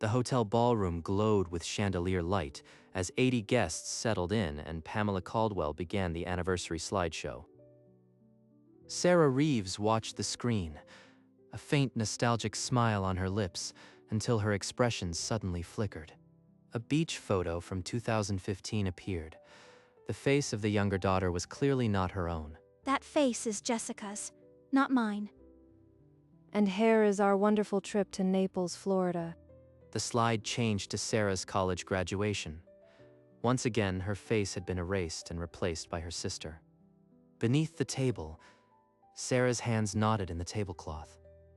The hotel ballroom glowed with chandelier light as 80 guests settled in and Pamela Caldwell began the anniversary slideshow. Sarah Reeves watched the screen, a faint nostalgic smile on her lips until her expressions suddenly flickered. A beach photo from 2015 appeared. The face of the younger daughter was clearly not her own. That face is Jessica's, not mine. And here is our wonderful trip to Naples, Florida. The slide changed to Sarah's college graduation. Once again, her face had been erased and replaced by her sister. Beneath the table, Sarah's hands knotted in the tablecloth.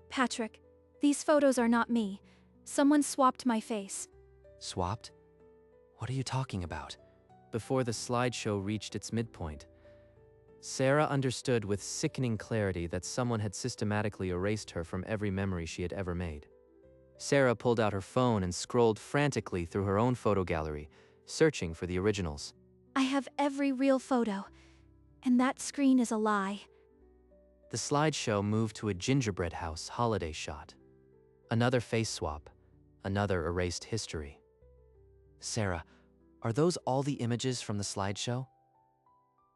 Patrick, these photos are not me. Someone swapped my face. Swapped? What are you talking about? Before the slideshow reached its midpoint, Sarah understood with sickening clarity that someone had systematically erased her from every memory she had ever made. Sarah pulled out her phone and scrolled frantically through her own photo gallery, searching for the originals. I have every real photo, and that screen is a lie. The slideshow moved to a gingerbread house holiday shot. Another face swap, another erased history. Sarah, are those all the images from the slideshow?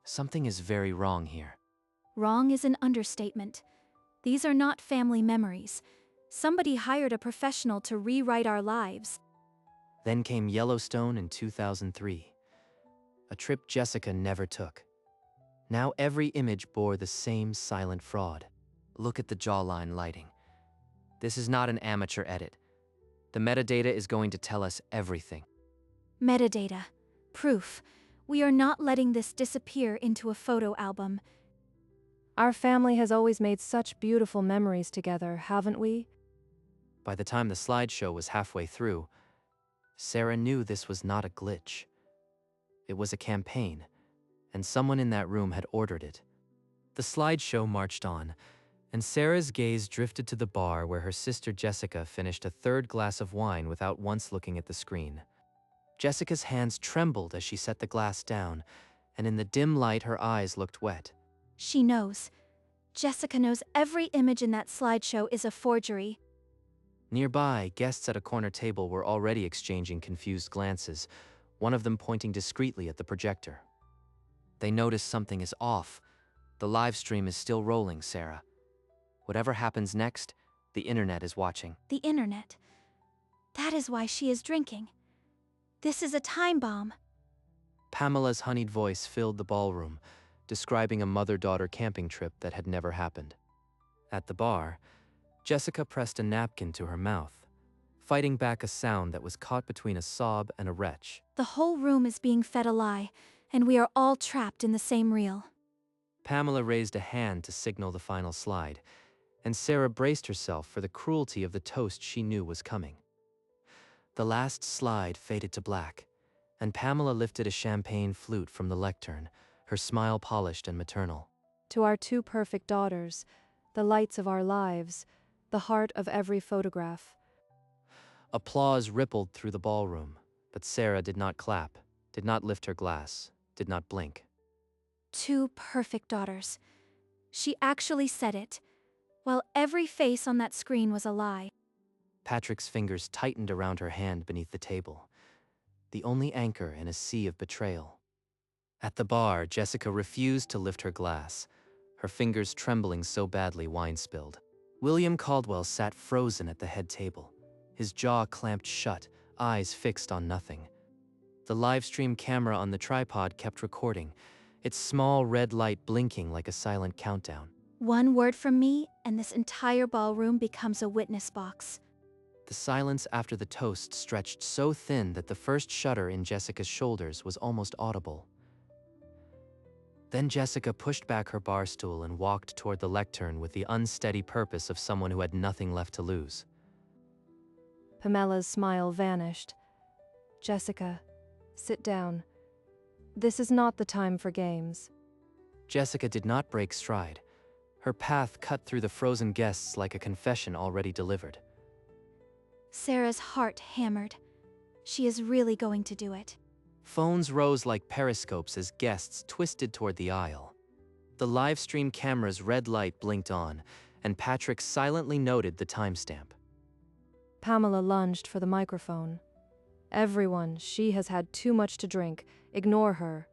Something is very wrong here. Wrong is an understatement. These are not family memories. Somebody hired a professional to rewrite our lives. Then came Yellowstone in 2003, a trip Jessica never took. Now every image bore the same silent fraud. Look at the jawline lighting. This is not an amateur edit. The metadata is going to tell us everything. Metadata. Proof. We are not letting this disappear into a photo album. Our family has always made such beautiful memories together, haven't we? By the time the slideshow was halfway through, Sarah knew this was not a glitch. It was a campaign, and someone in that room had ordered it. The slideshow marched on, and Sarah's gaze drifted to the bar where her sister Jessica finished a third glass of wine without once looking at the screen. Jessica's hands trembled as she set the glass down, and in the dim light her eyes looked wet. She knows. Jessica knows every image in that slideshow is a forgery. Nearby, guests at a corner table were already exchanging confused glances, one of them pointing discreetly at the projector. They notice something is off. The live stream is still rolling, Sarah. Whatever happens next, the internet is watching. The internet. That is why she is drinking. This is a time bomb. Pamela's honeyed voice filled the ballroom, describing a mother-daughter camping trip that had never happened. At the bar, Jessica pressed a napkin to her mouth, fighting back a sound that was caught between a sob and a retch. The whole room is being fed a lie, and we are all trapped in the same reel. Pamela raised a hand to signal the final slide, and Sarah braced herself for the cruelty of the toast she knew was coming. The last slide faded to black, and Pamela lifted a champagne flute from the lectern, her smile polished and maternal. To our two perfect daughters, the lights of our lives, the heart of every photograph. Applause rippled through the ballroom, but Sarah did not clap, did not lift her glass, did not blink. Two perfect daughters. She actually said it, while every face on that screen was a lie. Patrick's fingers tightened around her hand beneath the table, the only anchor in a sea of betrayal. At the bar, Jessica refused to lift her glass, her fingers trembling so badly wine spilled. William Caldwell sat frozen at the head table, his jaw clamped shut, eyes fixed on nothing. The live stream camera on the tripod kept recording, its small red light blinking like a silent countdown. One word from me, and this entire ballroom becomes a witness box. The silence after the toast stretched so thin that the first shudder in Jessica's shoulders was almost audible. Then Jessica pushed back her bar stool and walked toward the lectern with the unsteady purpose of someone who had nothing left to lose. Pamela's smile vanished. Jessica, sit down. This is not the time for games. Jessica did not break stride. Her path cut through the frozen guests like a confession already delivered. Sarah's heart hammered. She is really going to do it. Phones rose like periscopes as guests twisted toward the aisle. The live stream camera's red light blinked on, and Patrick silently noted the timestamp. Pamela lunged for the microphone. Everyone, she has had too much to drink. Ignore her.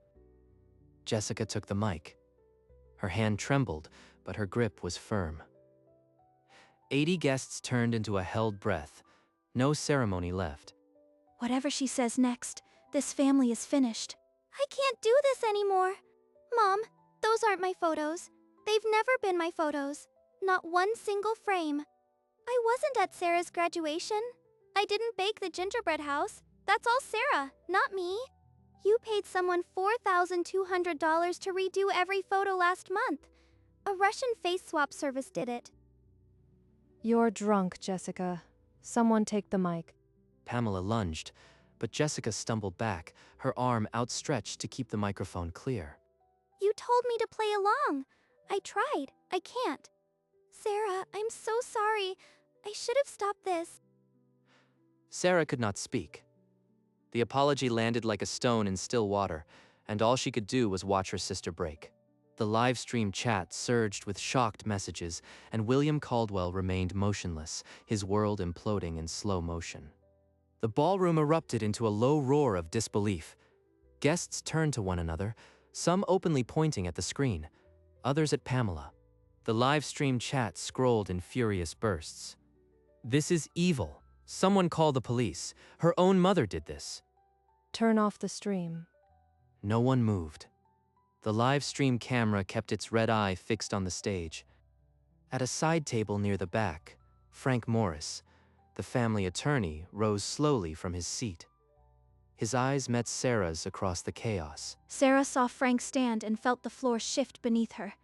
Jessica took the mic. Her hand trembled, but her grip was firm. 80 guests turned into a held breath. No ceremony left. Whatever she says next, this family is finished. I can't do this anymore. Mom, those aren't my photos. They've never been my photos. Not one single frame. I wasn't at Sarah's graduation. I didn't bake the gingerbread house. That's all Sarah, not me. You paid someone $4,200 to redo every photo last month. A Russian face swap service did it. You're drunk, Jessica. Someone take the mic. Pamela lunged, but Jessica stumbled back, her arm outstretched to keep the microphone clear. You told me to play along. I tried. I can't. Sarah, I'm so sorry. I should have stopped this. Sarah could not speak. The apology landed like a stone in still water, and all she could do was watch her sister break. The live stream chat surged with shocked messages, and William Caldwell remained motionless, his world imploding in slow motion. The ballroom erupted into a low roar of disbelief. Guests turned to one another, some openly pointing at the screen, others at Pamela. The live stream chat scrolled in furious bursts. "This is evil. Someone call the police. Her own mother did this." Turn off the stream. No one moved. The live stream camera kept its red eye fixed on the stage. At a side table near the back, Frank Morris, the family attorney, rose slowly from his seat. His eyes met Sarah's across the chaos. Sarah saw Frank stand and felt the floor shift beneath her.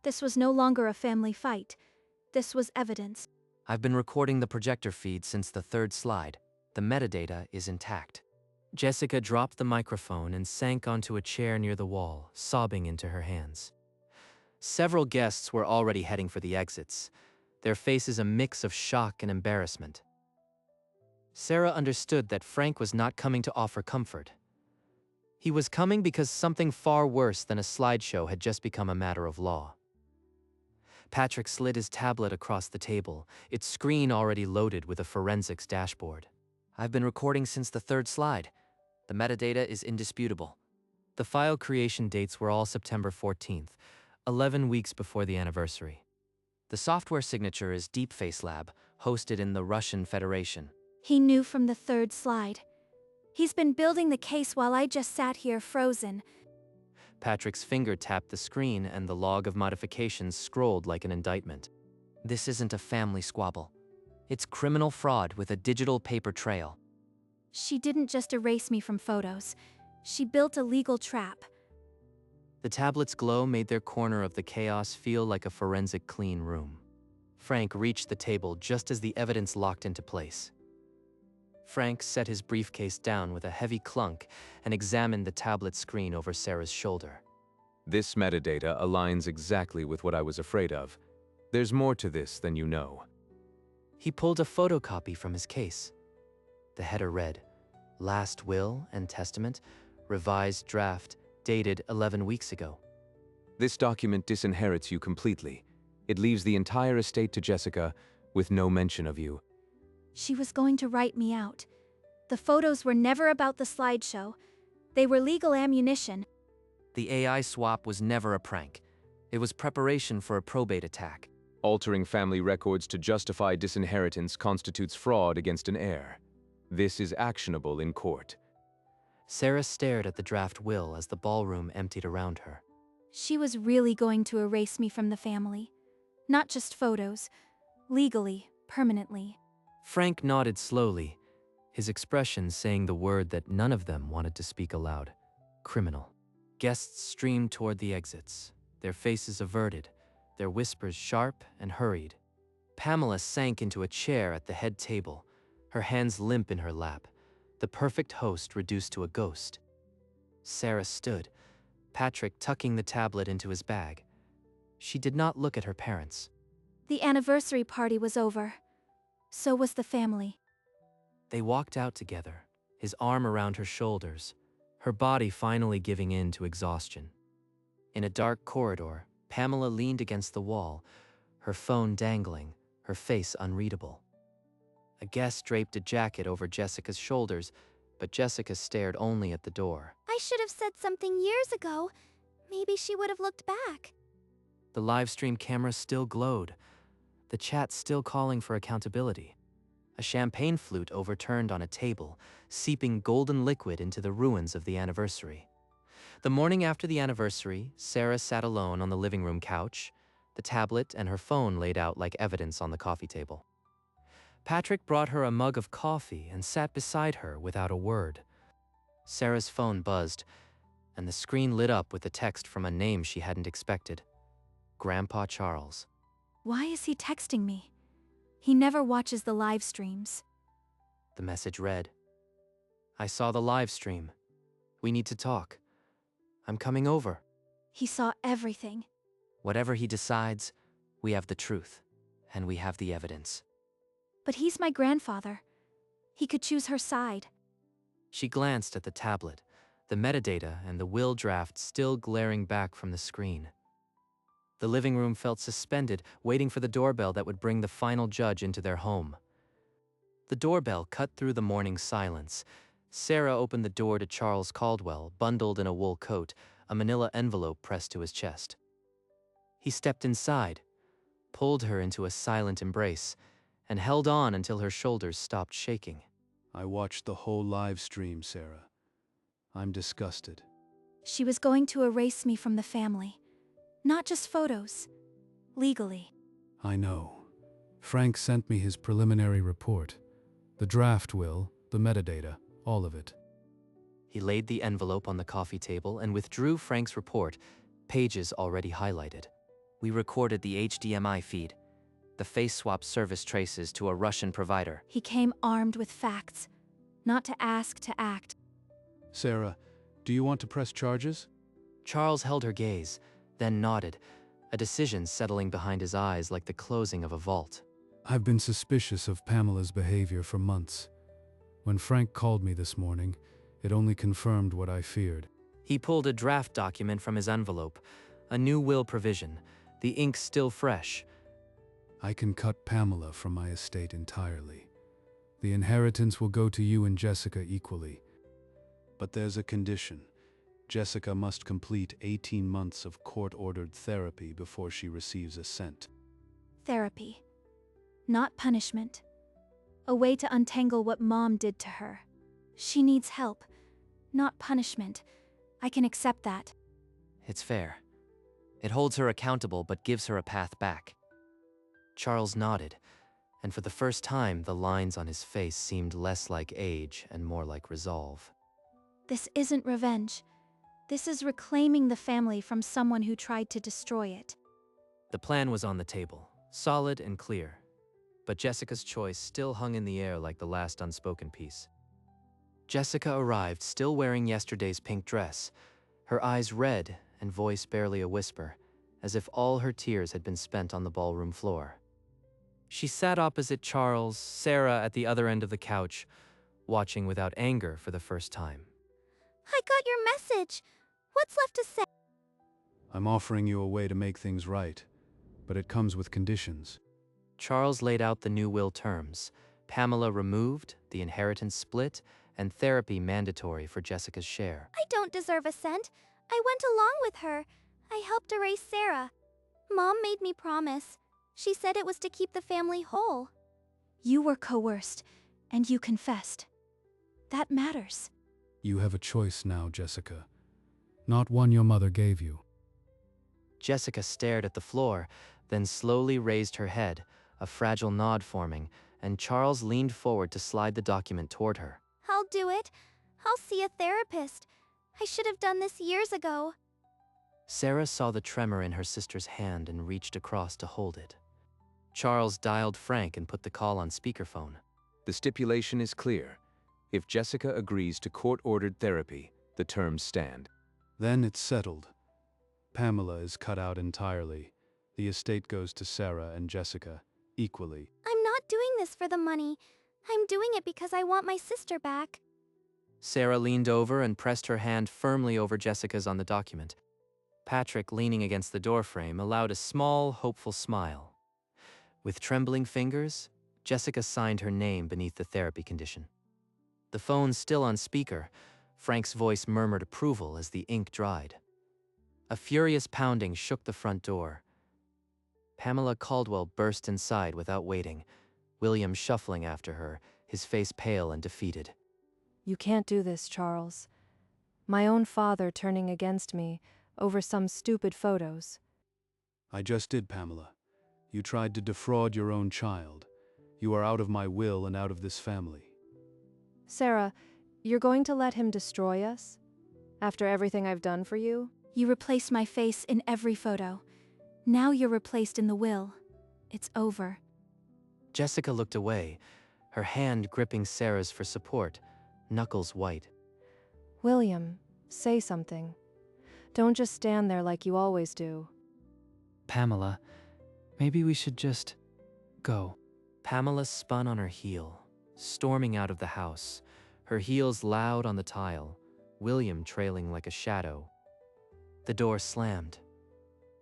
This was no longer a family fight. This was evidence. "I've been recording the projector feed since the third slide. The metadata is intact." Jessica dropped the microphone and sank onto a chair near the wall, sobbing into her hands. Several guests were already heading for the exits, their faces a mix of shock and embarrassment. Sarah understood that Frank was not coming to offer comfort. He was coming because something far worse than a slideshow had just become a matter of law. Patrick slid his tablet across the table, its screen already loaded with a forensics dashboard. "I've been recording since the third slide. The metadata is indisputable." The file creation dates were all September 14th, 11 weeks before the anniversary. The software signature is Deepface Lab, hosted in the Russian Federation. He knew from the third slide. He's been building the case while I just sat here frozen. Patrick's finger tapped the screen and the log of modifications scrolled like an indictment. "This isn't a family squabble. It's criminal fraud with a digital paper trail." She didn't just erase me from photos. She built a legal trap. The tablet's glow made their corner of the chaos feel like a forensic clean room. Frank reached the table just as the evidence locked into place. Frank set his briefcase down with a heavy clunk and examined the tablet screen over Sarah's shoulder. "This metadata aligns exactly with what I was afraid of. There's more to this than you know." He pulled a photocopy from his case. The header read, "Last Will and Testament, revised draft, dated 11 weeks ago." This document disinherits you completely. It leaves the entire estate to Jessica, with no mention of you. She was going to write me out. The photos were never about the slideshow. They were legal ammunition. The AI swap was never a prank. It was preparation for a probate attack. Altering family records to justify disinheritance constitutes fraud against an heir. This is actionable in court. Sarah stared at the draft will as the ballroom emptied around her. She was really going to erase me from the family. Not just photos. Legally, permanently. Frank nodded slowly, his expression saying the word that none of them wanted to speak aloud. Criminal. Guests streamed toward the exits, their faces averted, their whispers sharp and hurried. Pamela sank into a chair at the head table, her hands limp in her lap, the perfect host reduced to a ghost. Sarah stood, Patrick tucking the tablet into his bag. She did not look at her parents. The anniversary party was over. So was the family. They walked out together, his arm around her shoulders, her body finally giving in to exhaustion. In a dark corridor, Pamela leaned against the wall, her phone dangling, her face unreadable. A guest draped a jacket over Jessica's shoulders, but Jessica stared only at the door. I should have said something years ago. Maybe she would have looked back. The live stream camera still glowed, the chat still calling for accountability. A champagne flute overturned on a table, seeping golden liquid into the ruins of the anniversary. The morning after the anniversary, Sarah sat alone on the living room couch, the tablet and her phone laid out like evidence on the coffee table. Patrick brought her a mug of coffee and sat beside her without a word. Sarah's phone buzzed, and the screen lit up with a text from a name she hadn't expected. Grandpa Charles. Why is he texting me? He never watches the live streams. The message read, I saw the live stream. We need to talk. I'm coming over. He saw everything. Whatever he decides, we have the truth, and we have the evidence. But he's my grandfather. He could choose her side. She glanced at the tablet, the metadata and the will draft still glaring back from the screen. The living room felt suspended, waiting for the doorbell that would bring the final judge into their home. The doorbell cut through the morning silence. Sarah opened the door to Charles Caldwell, bundled in a wool coat, a manila envelope pressed to his chest. He stepped inside, pulled her into a silent embrace, and held on until her shoulders stopped shaking. I watched the whole live stream, Sarah. I'm disgusted. She was going to erase me from the family. Not just photos. Legally. I know. Frank sent me his preliminary report. The draft will, the metadata, all of it. He laid the envelope on the coffee table and withdrew Frank's report, pages already highlighted. We recorded the HDMI feed. The face swap service traces to a Russian provider. He came armed with facts. Not to ask, to act. Sarah, do you want to press charges? Charles held her gaze, then nodded, a decision settling behind his eyes like the closing of a vault. I've been suspicious of Pamela's behavior for months. When Frank called me this morning, it only confirmed what I feared. He pulled a draft document from his envelope, a new will provision, the ink still fresh. I can cut Pamela from my estate entirely. The inheritance will go to you and Jessica equally. But there's a condition. Jessica must complete 18 months of court-ordered therapy before she receives a cent. Therapy. Not punishment. A way to untangle what Mom did to her. She needs help, not punishment. I can accept that. It's fair. It holds her accountable but gives her a path back. Charles nodded, and for the first time the lines on his face seemed less like age and more like resolve. This isn't revenge. This is reclaiming the family from someone who tried to destroy it. The plan was on the table, solid and clear, but Jessica's choice still hung in the air like the last unspoken piece. Jessica arrived still wearing yesterday's pink dress, her eyes red and voice barely a whisper, as if all her tears had been spent on the ballroom floor. She sat opposite Charles, Sarah at the other end of the couch, watching without anger for the first time. I got your message. What's left to say? I'm offering you a way to make things right, but it comes with conditions. Charles laid out the new will terms: Pamela removed, the inheritance split, and therapy mandatory for Jessica's share. I don't deserve a cent. I went along with her. I helped erase Sarah. Mom made me promise. She said it was to keep the family whole. You were coerced, and you confessed. That matters. You have a choice now, Jessica. Not one your mother gave you. Jessica stared at the floor, then slowly raised her head, a fragile nod forming, and Charles leaned forward to slide the document toward her. I'll do it. I'll see a therapist. I should have done this years ago. Sarah saw the tremor in her sister's hand and reached across to hold it. Charles dialed Frank and put the call on speakerphone. The stipulation is clear. If Jessica agrees to court-ordered therapy, the terms stand. Then it's settled. Pamela is cut out entirely. The estate goes to Sarah and Jessica, equally. I'm not doing this for the money. I'm doing it because I want my sister back. Sarah leaned over and pressed her hand firmly over Jessica's on the document. Patrick, leaning against the doorframe, allowed a small, hopeful smile. With trembling fingers, Jessica signed her name beneath the therapy condition. The phone still on speaker, Frank's voice murmured approval as the ink dried. A furious pounding shook the front door. Pamela Caldwell burst inside without waiting, William shuffling after her, his face pale and defeated. You can't do this, Charles. My own father turning against me over some stupid photos. I just did, Pamela. You tried to defraud your own child. You are out of my will and out of this family. Sarah, you're going to let him destroy us? After everything I've done for you? You replaced my face in every photo. Now you're replaced in the will. It's over. Jessica looked away, her hand gripping Sarah's for support, knuckles white. William, say something. Don't just stand there like you always do. Pamela, maybe we should just go. Pamela spun on her heel, storming out of the house, her heels loud on the tile, William trailing like a shadow. The door slammed.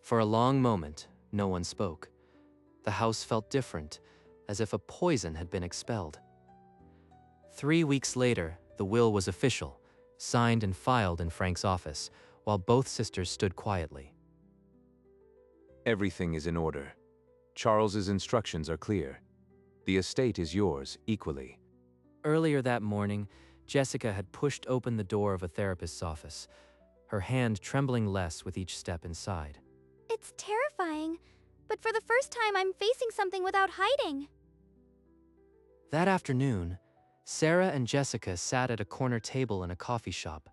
For a long moment, no one spoke. The house felt different, as if a poison had been expelled. 3 weeks later, the will was official, signed and filed in Frank's office, while both sisters stood quietly. Everything is in order. Charles's instructions are clear. The estate is yours equally. Earlier that morning, Jessica had pushed open the door of a therapist's office, her hand trembling less with each step inside. It's terrifying, but for the first time I'm facing something without hiding. That afternoon, Sarah and Jessica sat at a corner table in a coffee shop,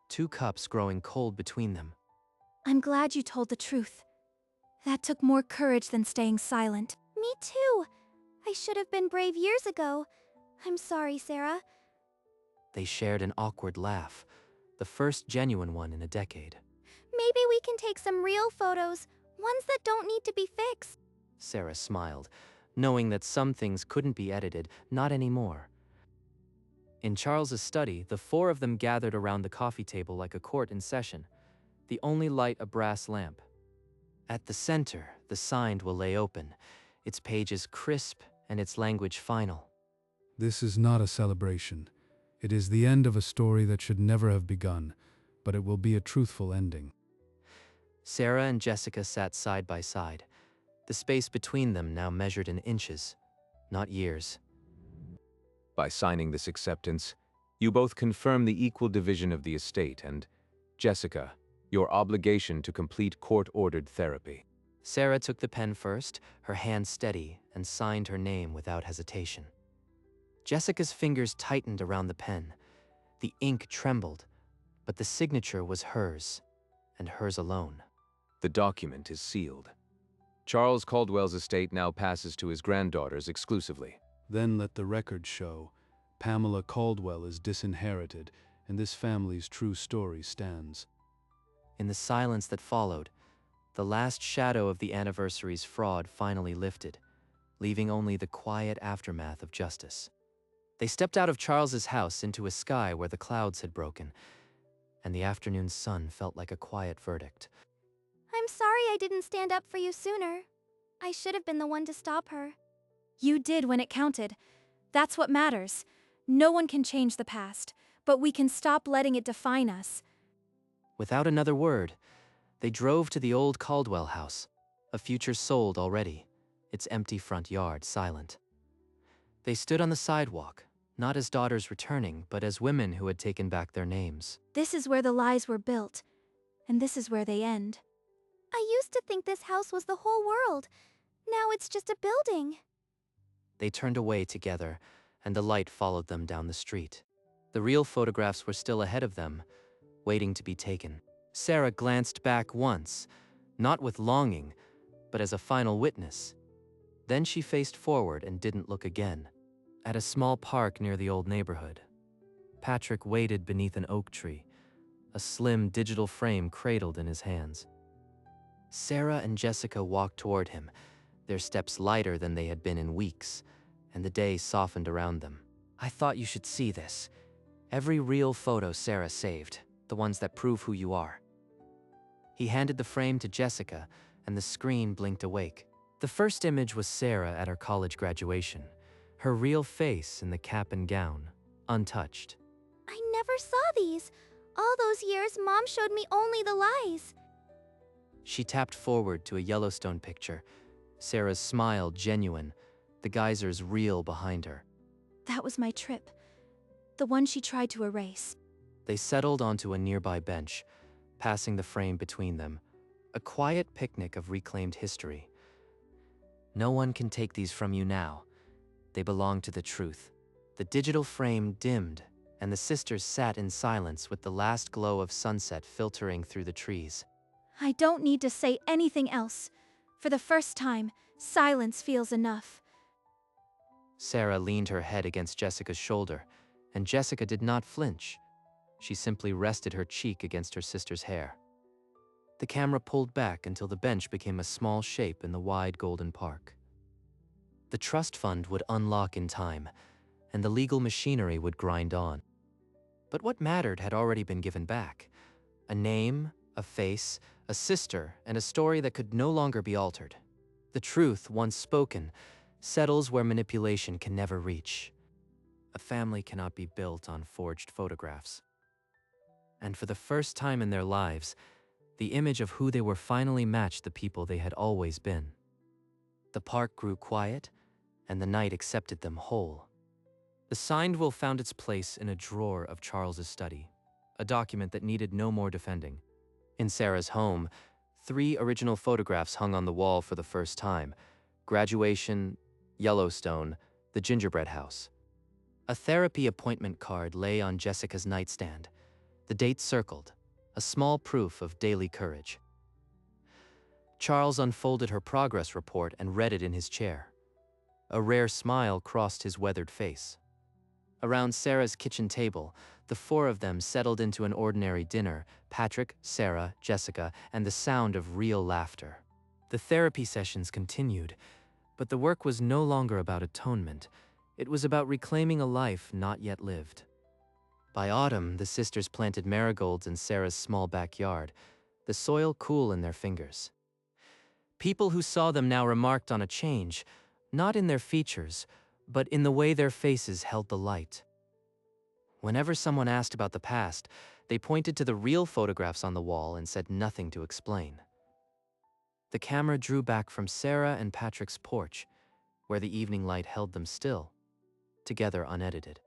2 cups growing cold between them. I'm glad you told the truth. That took more courage than staying silent. Me too. I should have been brave years ago. I'm sorry, Sarah. They shared an awkward laugh, the first genuine one in a decade. Maybe we can take some real photos, ones that don't need to be fixed. Sarah smiled, knowing that some things couldn't be edited, not anymore. In Charles's study, the 4 of them gathered around the coffee table like a court in session, the only light a brass lamp. At the center, the signed will lay open, its pages crisp and its language final. This is not a celebration. It is the end of a story that should never have begun, but it will be a truthful ending. Sarah and Jessica sat side by side, the space between them now measured in inches, not years. By signing this acceptance, you both confirm the equal division of the estate and, Jessica, your obligation to complete court-ordered therapy. Sarah took the pen first, her hand steady, and signed her name without hesitation. Jessica's fingers tightened around the pen. The ink trembled, but the signature was hers, and hers alone. The document is sealed. Charles Caldwell's estate now passes to his granddaughters exclusively. Then let the record show Pamela Caldwell is disinherited, and this family's true story stands. In the silence that followed, the last shadow of the anniversary's fraud finally lifted, leaving only the quiet aftermath of justice. They stepped out of Charles's house into a sky where the clouds had broken, and the afternoon sun felt like a quiet verdict. I'm sorry I didn't stand up for you sooner. I should have been the one to stop her. You did when it counted. That's what matters. No one can change the past, but we can stop letting it define us. Without another word, they drove to the old Caldwell house, a future sold already, its empty front yard silent. They stood on the sidewalk, not as daughters returning, but as women who had taken back their names. This is where the lies were built, and this is where they end. I used to think this house was the whole world. Now it's just a building. They turned away together, and the light followed them down the street. The real photographs were still ahead of them, waiting to be taken. Sarah glanced back once, not with longing, but as a final witness. Then she faced forward and didn't look again. At a small park near the old neighborhood, Patrick waited beneath an oak tree, a slim digital frame cradled in his hands. Sarah and Jessica walked toward him, their steps lighter than they had been in weeks, and the day softened around them. I thought you should see this. Every real photo Sarah saved, the ones that prove who you are. He handed the frame to Jessica, and the screen blinked awake. The first image was Sarah at her college graduation, her real face in the cap and gown, untouched. I never saw these. All those years, Mom showed me only the lies. She tapped forward to a Yellowstone picture, Sarah's smile genuine, the geysers real behind her. That was my trip. The one she tried to erase. They settled onto a nearby bench, passing the frame between them, a quiet picnic of reclaimed history. No one can take these from you now. They belong to the truth. The digital frame dimmed, and the sisters sat in silence with the last glow of sunset filtering through the trees. I don't need to say anything else. For the first time, silence feels enough. Sarah leaned her head against Jessica's shoulder, and Jessica did not flinch. She simply rested her cheek against her sister's hair. The camera pulled back until the bench became a small shape in the wide golden park. The trust fund would unlock in time, and the legal machinery would grind on. But what mattered had already been given back. A name, a face, a sister, and a story that could no longer be altered. The truth, once spoken, settles where manipulation can never reach. A family cannot be built on forged photographs. And for the first time in their lives, the image of who they were finally matched the people they had always been. The park grew quiet, and the night accepted them whole. The signed will found its place in a drawer of Charles's study, a document that needed no more defending. In Sarah's home, 3 original photographs hung on the wall for the first time: graduation, Yellowstone, the gingerbread house. A therapy appointment card lay on Jessica's nightstand, the date circled, a small proof of daily courage. Charles unfolded her progress report and read it in his chair. A rare smile crossed his weathered face. Around Sarah's kitchen table, the 4 of them settled into an ordinary dinner: Patrick, Sarah, Jessica, and the sound of real laughter. The therapy sessions continued, but the work was no longer about atonement. It was about reclaiming a life not yet lived. By autumn, the sisters planted marigolds in Sarah's small backyard, the soil cool in their fingers. People who saw them now remarked on a change, not in their features, but in the way their faces held the light. Whenever someone asked about the past, they pointed to the real photographs on the wall and said nothing to explain. The camera drew back from Sarah and Patrick's porch, where the evening light held them still, together unedited.